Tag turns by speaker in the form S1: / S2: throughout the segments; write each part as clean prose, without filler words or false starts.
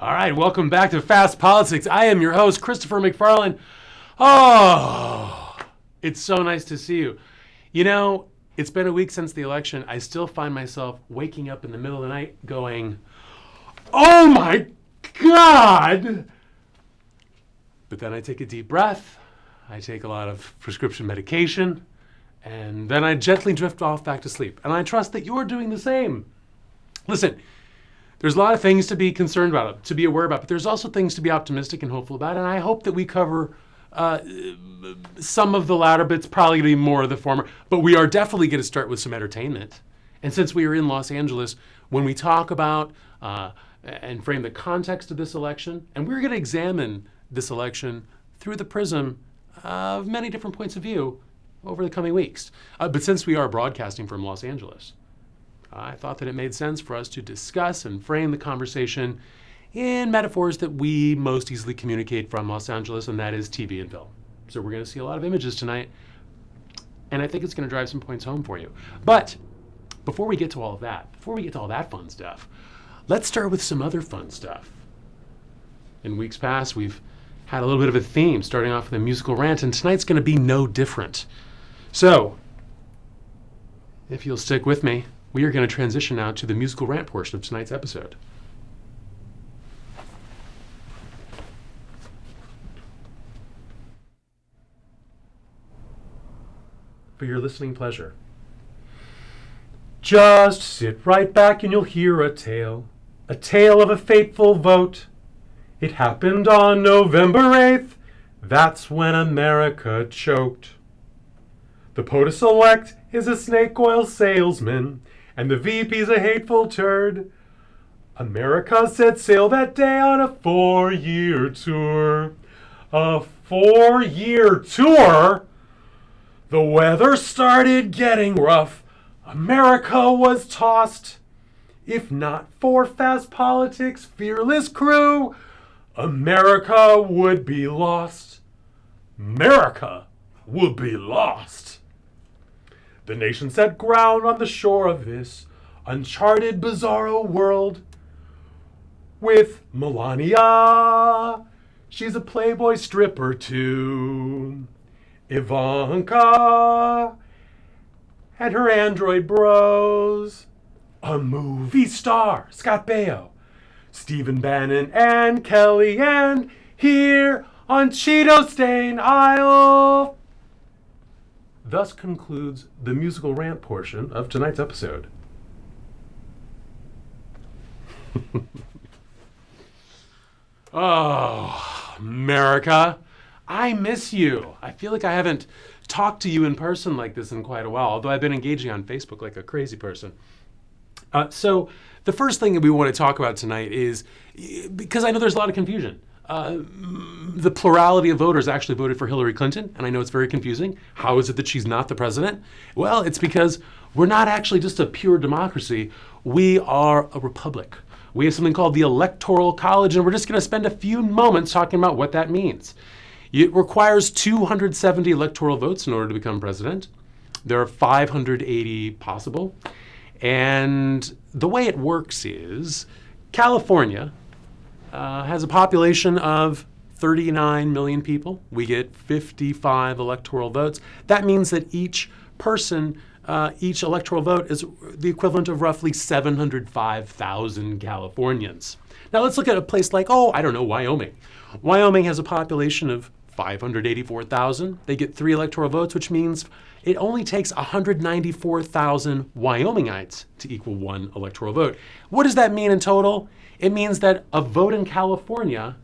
S1: All right, welcome back to Fast Politics. I am your host, Christopher McFarland. Oh, it's so nice to see you. You know, it's been a week since the election. I still find myself waking up in the middle of the night going, oh my God! But then I take a deep breath, I take a lot of prescription medication, and then I gently drift off back to sleep. And I trust that you're doing the same. Listen, there's a lot of things to be concerned about, to be aware about, but there's also things to be optimistic and hopeful about. And I hope that we cover some of the latter, but it's probably going to be more of the former. But we are definitely going to start with some entertainment. And since we are in Los Angeles, when we talk about and frame the context of this election, and we're going to examine this election through the prism of many different points of view over the coming weeks. But since we are broadcasting from Los Angeles, I thought that it made sense for us to discuss and frame the conversation in metaphors that we most easily communicate from Los Angeles, and that is TV and film. So we're going to see a lot of images tonight, and I think it's going to drive some points home for you. But before we get to all of that, fun stuff, let's start with some other fun stuff. In weeks past, we've had a little bit of a theme, starting off with a musical rant, and tonight's going to be no different. So, if you'll stick with me, we are going to transition now to the musical rant portion of tonight's episode. For your listening pleasure. Just sit right back and you'll hear a tale of a fateful vote. It happened on November 8th, that's when America choked. The POTUS-elect is a snake oil salesman, and the VP's a hateful turd. America set sail that day on a 4-year tour. A 4-year tour? The weather started getting rough. America was tossed. If not for Fast Politics' fearless crew, America would be lost. America would be lost. The nation set ground on the shore of this uncharted, bizarro world with Melania. She's a Playboy stripper too. Ivanka and her android bros. A movie star, Scott Baio. Stephen Bannon and Kelly and here on Cheeto Stain Isle. Thus concludes the musical rant portion of tonight's episode. Oh, America, I miss you. I feel like I haven't talked to you in person like this in quite a while, although I've been engaging on Facebook like a crazy person. So the first thing that we want to talk about tonight is, because I know there's a lot of confusion. The plurality of voters actually voted for Hillary Clinton, and I know it's very confusing. How is it that she's not the president? Well, it's because we're not actually just a pure democracy. We are a republic. We have something called the Electoral College, and we're just going to spend a few moments talking about what that means. It requires 270 electoral votes in order to become president. There are 580 possible. And the way it works is California has a population of 39 million people. We get 55 electoral votes. That means that each person, each electoral vote is the equivalent of roughly 705,000 Californians. Now let's look at a place like, Wyoming. Wyoming has a population of 584,000. They get 3 electoral votes, which means it only takes 194,000 Wyomingites to equal 1 electoral vote. What does that mean in total? It means that a vote in California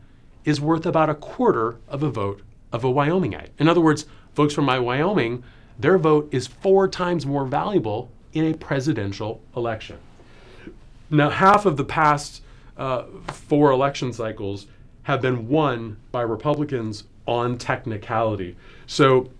S1: is worth about a quarter of a vote of a Wyomingite. In other words, folks from Wyoming, their vote is 4 times more valuable in a presidential election. Now, half of the past 4 election cycles have been won by Republicans on technicality. So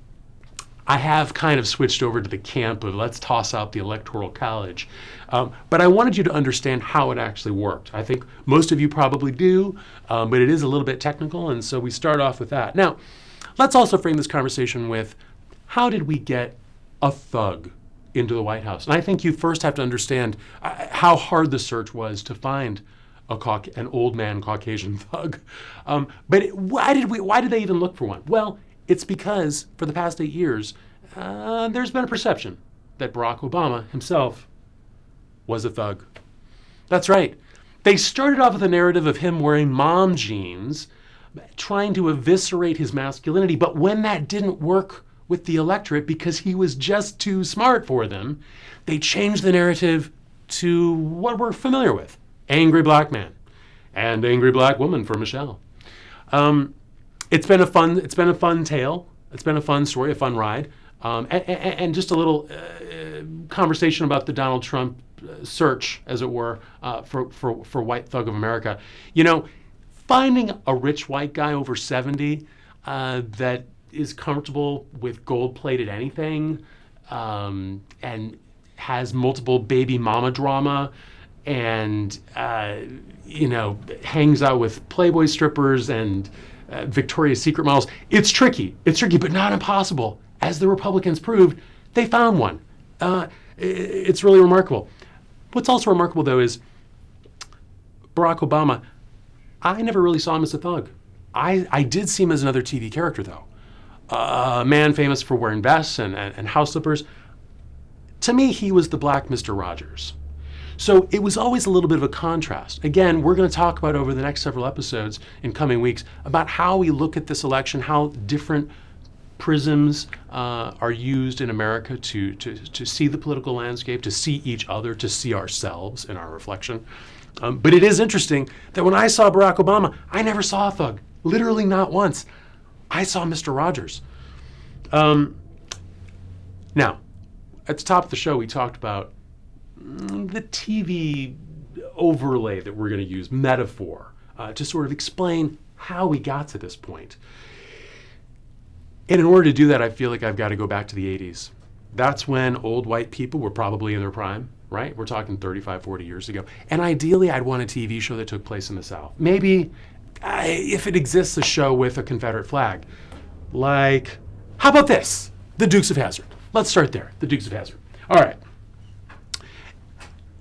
S1: I have kind of switched over to the camp of let's toss out the Electoral College. But I wanted you to understand how it actually worked. I think most of you probably do, but it is a little bit technical, and so we start off with that. Now, let's also frame this conversation with how did we get a thug into the White House? And I think you first have to understand how hard the search was to find an old man Caucasian thug. Why did they even look for one? Well, it's because for the past 8 years, there's been a perception that Barack Obama himself was a thug. That's right. They started off with a narrative of him wearing mom jeans, trying to eviscerate his masculinity. But when that didn't work with the electorate because he was just too smart for them, they changed the narrative to what we're familiar with: angry black man and angry black woman for Michelle. It's been a fun tale. It's been a fun story, a fun ride, and just a little conversation about the Donald Trump search, as it were, for white thug of America. You know, finding a rich white guy over 70 that is comfortable with gold-plated anything and has multiple baby mama drama and hangs out with Playboy strippers and Victoria's Secret models. It's tricky, but not impossible. As the Republicans proved, they found one. It's really remarkable. What's also remarkable, though, is Barack Obama. I never really saw him as a thug. I did see him as another TV character, though. A man famous for wearing vests and house slippers. To me, he was the black Mr. Rogers. So it was always a little bit of a contrast. Again, we're going to talk about over the next several episodes in coming weeks about how we look at this election, how different prisms are used in America to see the political landscape, to see each other, to see ourselves in our reflection. But it is interesting that when I saw Barack Obama, I never saw a thug. Literally not once. I saw Mr. Rogers. Now, at the top of the show, we talked about the TV overlay that we're going to use, metaphor, to sort of explain how we got to this point. And in order to do that, I feel like I've got to go back to the 80s. That's when old white people were probably in their prime, right? We're talking 35, 40 years ago. And ideally, I'd want a TV show that took place in the South. Maybe, if it exists, a show with a Confederate flag. Like, how about this? The Dukes of Hazzard. Let's start there, the Dukes of Hazzard. All right.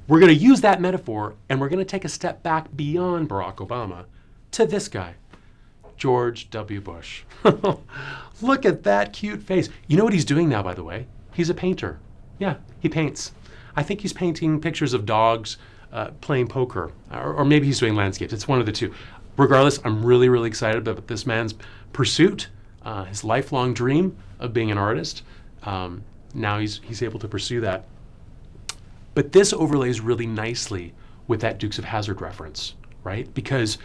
S1: We're going to use that metaphor, and we're going to take a step back beyond Barack Obama to this guy, George W. Bush. Look at that cute face. You know what he's doing now, by the way? He's a painter. Yeah, he paints. I think he's painting pictures of dogs playing poker, or maybe he's doing landscapes. It's one of the two. Regardless, I'm really, really excited about this man's pursuit, his lifelong dream of being an artist. Now he's able to pursue that. But this overlays really nicely with that Dukes of Hazzard reference, right? Because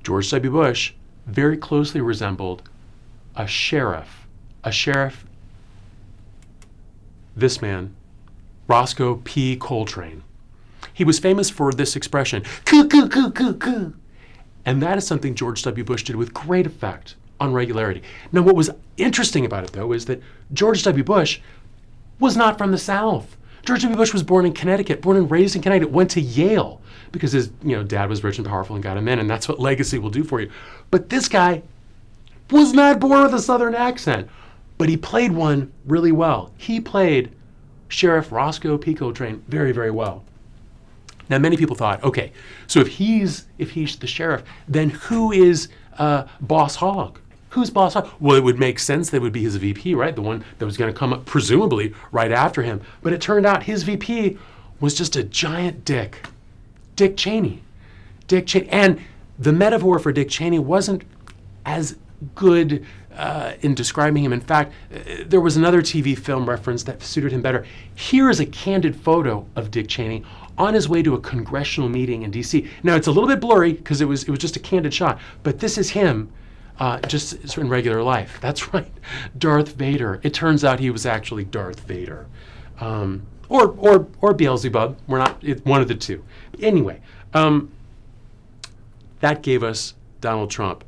S1: George W. Bush very closely resembled a sheriff. This man, Roscoe P. Coltrane. He was famous for this expression, coo, coo, coo, coo, coo. And that is something George W. Bush did with great effect on regularity. Now, what was interesting about it, though, is that George W. Bush was not from the South. George W. Bush was born in Connecticut, born and raised in Connecticut, went to Yale because his dad was rich and powerful and got him in, and that's what legacy will do for you. But this guy was not born with a Southern accent, but he played one really well. He played Sheriff Roscoe P. Coltrane very, very well. Now, many people thought, okay, so if he's the sheriff, then who is Boss Hogg? Who's Boss Hogg? Well, it would make sense that it would be his VP, right? The one that was going to come up presumably right after him. But it turned out his VP was just a giant dick. Dick Cheney. And the metaphor for Dick Cheney wasn't as good in describing him. In fact, there was another TV film reference that suited him better. Here is a candid photo of Dick Cheney on his way to a congressional meeting in D.C. Now, it's a little bit blurry because it was just a candid shot, but this is him just in regular life. That's right, Darth Vader. It turns out he was actually Darth Vader. Or Beelzebub. It's one of the two. Anyway, that gave us Donald Trump.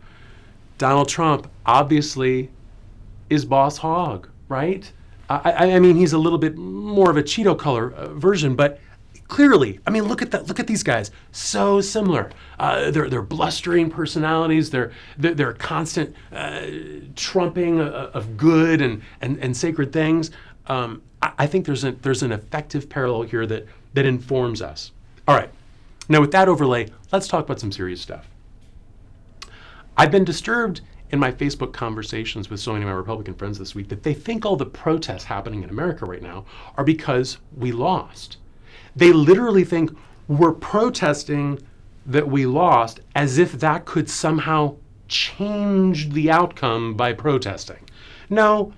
S1: Donald Trump obviously is Boss Hogg, right? I mean, he's a little bit more of a Cheeto color version, but clearly, I mean, look at that. Look at these guys. So similar. They're blustering personalities. They're constant trumping of good and sacred things. I think there's an effective parallel here that informs us. All right. Now, with that overlay, let's talk about some serious stuff. I've been disturbed in my Facebook conversations with so many of my Republican friends this week that they think all the protests happening in America right now are because we lost. They literally think we're protesting that we lost as if that could somehow change the outcome by protesting. No,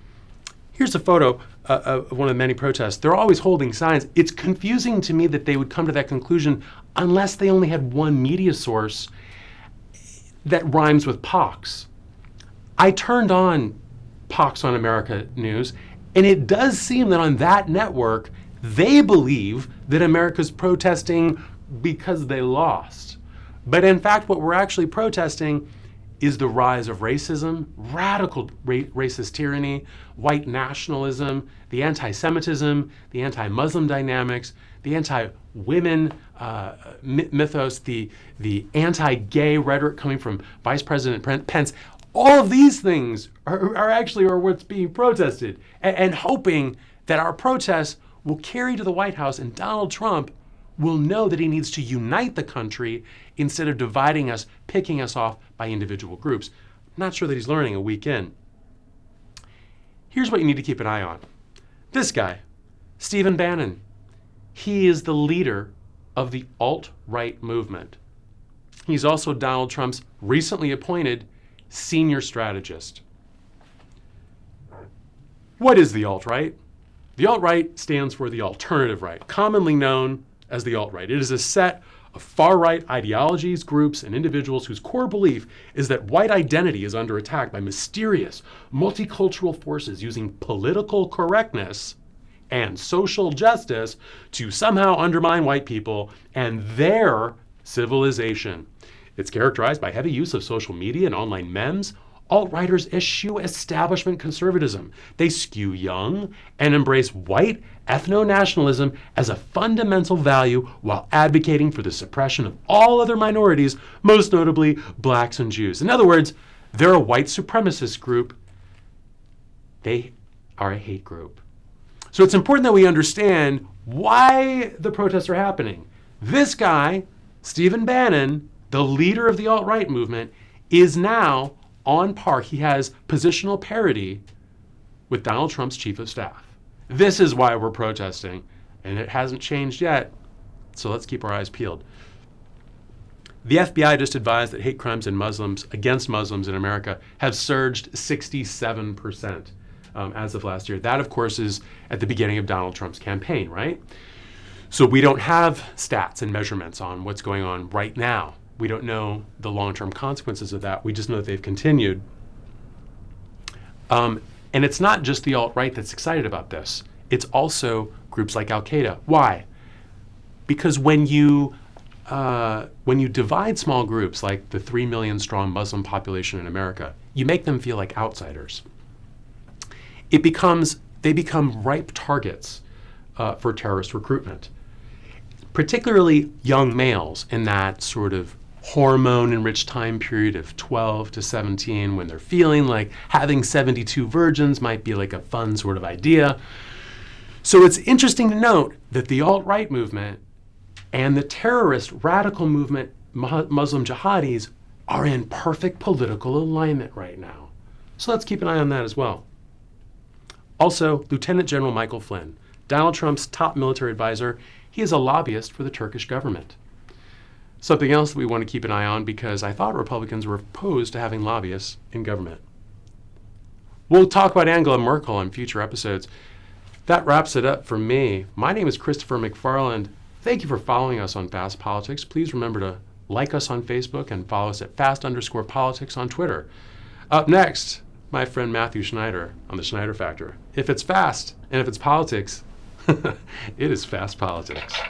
S1: here's a photo of one of the many protests. They're always holding signs. It's confusing to me that they would come to that conclusion unless they only had one media source that rhymes with pox. I turned on Pox on America News, and it does seem that on that network, they believe that America's protesting because they lost. But in fact, what we're actually protesting is the rise of racism, radical racist tyranny, white nationalism, the anti-Semitism, the anti-Muslim dynamics, the anti-women mythos, the anti-gay rhetoric coming from Vice President Pence. All of these things are what's being protested, and hoping that our protests will carry to the White House and Donald Trump will know that he needs to unite the country instead of dividing us, picking us off by individual groups. I'm not sure that he's learning a week in. Here's what you need to keep an eye on. This guy, Stephen Bannon, he is the leader of the alt-right movement. He's also Donald Trump's recently appointed senior strategist. What is the alt-right? The alt-right stands for the alternative right, commonly known as the alt-right. It is a set of far-right ideologies, groups, and individuals whose core belief is that white identity is under attack by mysterious, multicultural forces using political correctness and social justice to somehow undermine white people and their civilization. It's characterized by heavy use of social media and online memes. Alt-righters eschew establishment conservatism. They skew young and embrace white ethno-nationalism as a fundamental value while advocating for the suppression of all other minorities, most notably blacks and Jews. In other words, they're a white supremacist group. They are a hate group. So it's important that we understand why the protests are happening. This guy, Stephen Bannon, the leader of the alt-right movement, is now on par. He has positional parity with Donald Trump's chief of staff. This is why we're protesting, and it hasn't changed yet, so let's keep our eyes peeled. The FBI just advised that hate crimes against Muslims in America have surged 67% as of last year. That, of course, is at the beginning of Donald Trump's campaign, right? So we don't have stats and measurements on what's going on right now. We don't know the long-term consequences of that. We just know that they've continued. And it's not just the alt-right that's excited about this. It's also groups like Al-Qaeda. Why? Because when you divide small groups like the 3 million strong Muslim population in America, you make them feel like outsiders. They become ripe targets for terrorist recruitment, particularly young males in that sort of hormone-enriched time period of 12 to 17, when they're feeling like having 72 virgins might be like a fun sort of idea. So it's interesting to note that the alt-right movement and the terrorist radical movement, Muslim jihadis, are in perfect political alignment right now. So let's keep an eye on that as well. Also, Lieutenant General Michael Flynn, Donald Trump's top military advisor, he is a lobbyist for the Turkish government. Something else that we want to keep an eye on, because I thought Republicans were opposed to having lobbyists in government. We'll talk about Angela Merkel on future episodes. That wraps it up for me. My name is Christopher McFarland. Thank you for following us on Fast Politics. Please remember to like us on Facebook and follow us at fast_politics on Twitter. Up next, my friend Matthew Schneider on The Schneider Factor. If it's fast and if it's politics, it is fast politics.